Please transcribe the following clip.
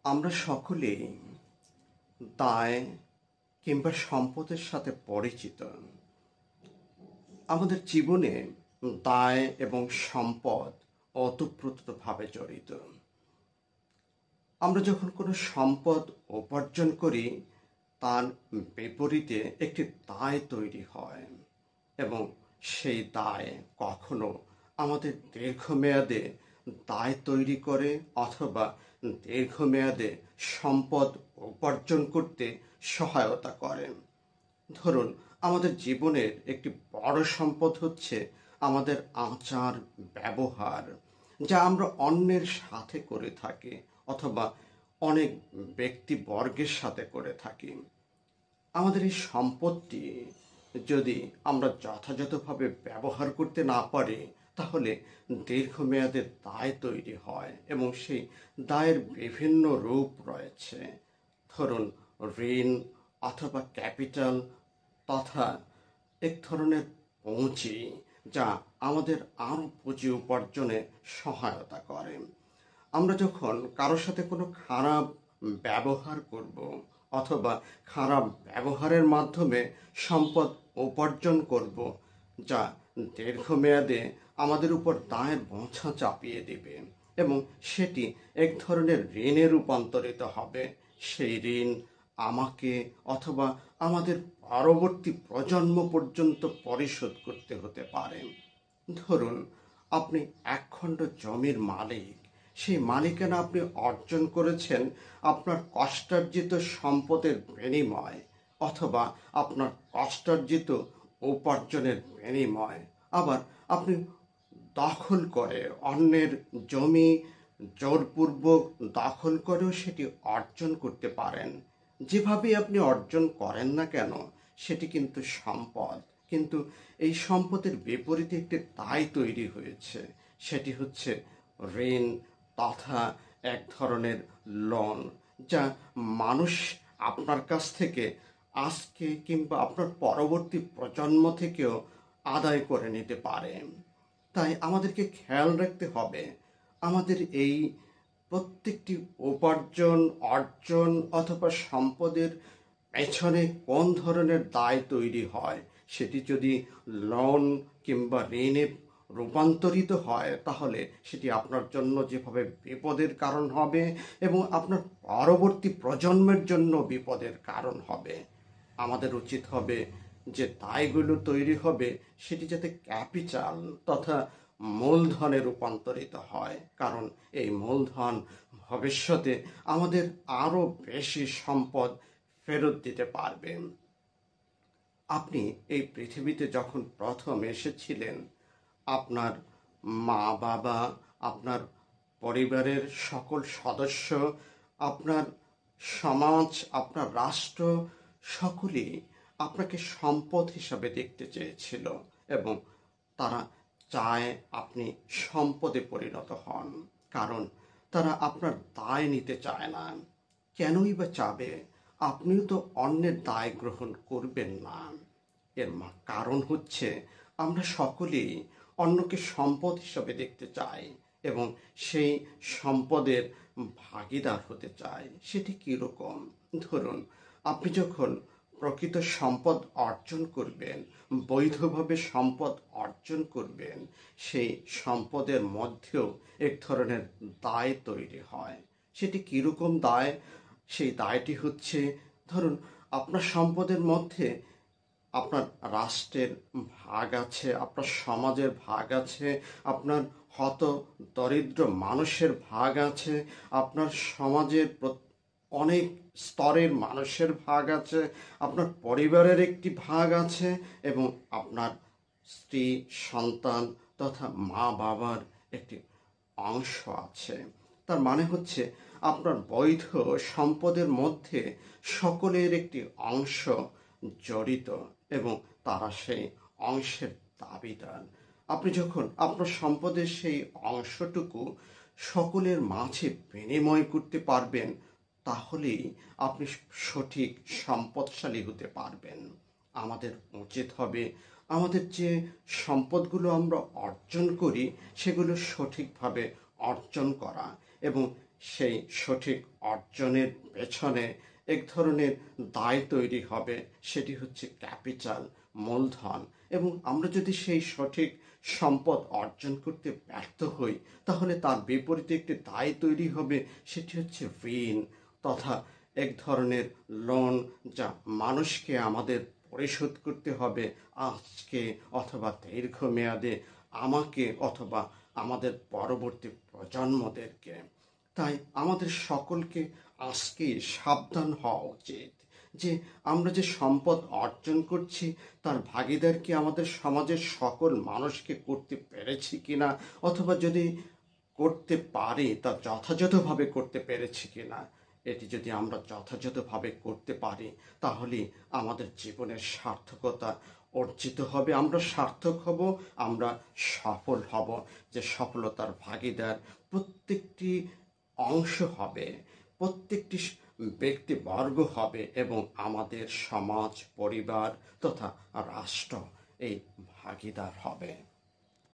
আমরা সকলেই দায় কিংবা সম্পদের সাথে পরিচিত। আমাদের জীবনে দায় এবং সম্পদ ওতপ্রোতভাবে জড়িত। আমরা যখন কোনো সম্পদ উপার্জন করি, তার বিপরীতে একটি দায় তৈরি হয় এবং সেই দায় কখনো আমাদের দীর্ঘমেয়াদে দায় তৈরি করে অথবা দীর্ঘমেয়াদে সম্পদ উপার্জন করতে সহায়তা করে। ধরুন, আমাদের জীবনের একটি বড় সম্পদ হচ্ছে আমাদের আচার ব্যবহার, যা আমরা অন্যের সাথে করে থাকি অথবা অনেক ব্যক্তিবর্গের সাথে করে থাকি। আমাদের এই সম্পদটি যদি আমরা যথাযথভাবে ব্যবহার করতে না পারি, তাহলে দীর্ঘমেয়াদে দায় তৈরি হয় এবং সেই দায়ের বিভিন্ন রূপ রয়েছে। ধরুন, ঋণ অথবা ক্যাপিটাল তথা এক ধরনের পুঁজি, যা আমাদের আরও পুঁজি উপার্জনে সহায়তা করে। আমরা যখন কারোর সাথে কোনো খারাপ ব্যবহার করব অথবা খারাপ ব্যবহারের মাধ্যমে সম্পদ উপার্জন করব, যা দীর্ঘমেয়াদে আমাদের উপর দায়ের বোঝা চাপিয়ে দেবে এবং সেটি এক ধরনের ঋণে রূপান্তরিত হবে। সেই ঋণ আমাকে অথবা আমাদের পরবর্তী প্রজন্ম পর্যন্ত পরিশোধ করতে হতে পারে। ধরুন, আপনি একখণ্ড জমির মালিক। সেই মালিকানা আপনি অর্জন করেছেন আপনার কষ্টার্জিত সম্পদের বিনিময় অথবা আপনার কষ্টার্জিত উপার্জনের বিনিময়। আবার আপনি দখল করে অন্যের জমি জোরপূর্বক দখল করেও সেটি অর্জন করতে পারেন। যেভাবে আপনি অর্জন করেন না কেন, সেটি কিন্তু সম্পদ। কিন্তু এই সম্পদের বিপরীতে একটি দায় তৈরি হয়েছে, সেটি হচ্ছে ঋণ তথা এক ধরনের লোন, যা মানুষ আপনার কাছ থেকে আজকে কিংবা আপনার পরবর্তী প্রজন্ম থেকেও আদায় করে নিতে পারে। তাই আমাদেরকে খেয়াল রাখতে হবে, আমাদের এই প্রত্যেকটি উপার্জন অর্জন অথবা সম্পদের পেছনে কোন ধরনের দায় তৈরি হয়। সেটি যদি লোন কিংবা ঋণে রূপান্তরিত হয়, তাহলে সেটি আপনার জন্য যেভাবে বিপদের কারণ হবে এবং আপনার পরবর্তী প্রজন্মের জন্য বিপদের কারণ হবে। আমাদের উচিত হবে যে দায়গুলো তৈরি হবে সেটি যাতে ক্যাপিটাল তথা মূলধনে রূপান্তরিত হয়, কারণ এই মূলধন ভবিষ্যতে আমাদের আরও বেশি সম্পদ ফেরত দিতে পারবে। আপনি এই পৃথিবীতে যখন প্রথম এসেছিলেন, আপনার মা বাবা, আপনার পরিবারের সকল সদস্য, আপনার সমাজ, আপনার রাষ্ট্র সকলেই আপনাকে সম্পদ হিসাবে দেখতে চেয়েছিল এবং তারা চায় আপনি সম্পদে পরিণত হন, কারণ তারা আপনার দায় নিতে চায় না। কেনই বা চাবে? আপনিও তো অন্যের দায় গ্রহণ করবেন না। এর কারণ হচ্ছে আমরা সকলেই অন্যকে সম্পদ হিসাবে দেখতে চাই এবং সেই সম্পদের ভাগিদার হতে চাই। সেটি কীরকম? ধরুন, আপনি যখন প্রকৃত সম্পদ অর্জন করবেন, বৈধভাবে সম্পদ অর্জন করবেন, সেই সম্পদের মধ্যেও এক ধরনের দায় তৈরি হয়। সেটি কীরকম দায়? সেই দায়টি হচ্ছে, ধরুন, আপনার সম্পদের মধ্যে আপনার রাষ্ট্রের ভাগ আছে, আপনার সমাজের ভাগ আছে, আপনার হত দরিদ্র মানুষের ভাগ আছে, আপনার সমাজের অনেক স্তরের মানুষের ভাগ আছে, আপনার পরিবারের একটি ভাগ আছে এবং আপনার স্ত্রী সন্তান তথা মা বাবার একটি অংশ আছে। তার মানে হচ্ছে আপনার বৈধ সম্পদের মধ্যে সকলের একটি অংশ জড়িত এবং তারা সেই অংশের দাবিদার। আপনি যখন আপনার সম্পদের সেই অংশটুকু সকলের মাঝে বিনিময় করতে পারবেন, তাহলেই আপনি সঠিক সম্পদশালী হতে পারবেন। আমাদের উচিত হবে আমাদের যে সম্পদগুলো আমরা অর্জন করি সেগুলো সঠিকভাবে অর্জন করা এবং সেই সঠিক অর্জনের পেছনে এক ধরনের দায় তৈরি হবে, সেটি হচ্ছে ক্যাপিটাল, মূলধন। এবং আমরা যদি সেই সঠিক সম্পদ অর্জন করতে ব্যর্থ হই, তাহলে তার বিপরীতে একটি দায় তৈরি হবে, সেটি হচ্ছে ঋণ তথা এক ধরনের লোন, যা মানুষকে আমাদের পরিশোধ করতে হবে আজকে অথবা দীর্ঘমেয়াদে, আমাকে অথবা আমাদের পরবর্তী প্রজন্মদেরকে। তাই আমাদের সকলকে আজকে সাবধান হওয়া উচিত যে আমরা যে সম্পদ অর্জন করছি তার ভাগিদার কি আমাদের সমাজের সকল মানুষকে করতে পেরেছি কিনা, অথবা যদি করতে পারি তা যথাযথভাবে করতে পেরেছি কিনা। এটি যদি আমরা যথাযথভাবে করতে পারি, তাহলে আমাদের জীবনের সার্থকতা অর্জিত হবে, আমরা সার্থক হব, আমরা সফল হব। যে সফলতার ভাগিদার প্রত্যেকটি অংশ হবে, প্রত্যেকটি ব্যক্তিবর্গ হবে, এবং আমাদের সমাজ, পরিবার তথা রাষ্ট্র এই ভাগিদার হবে।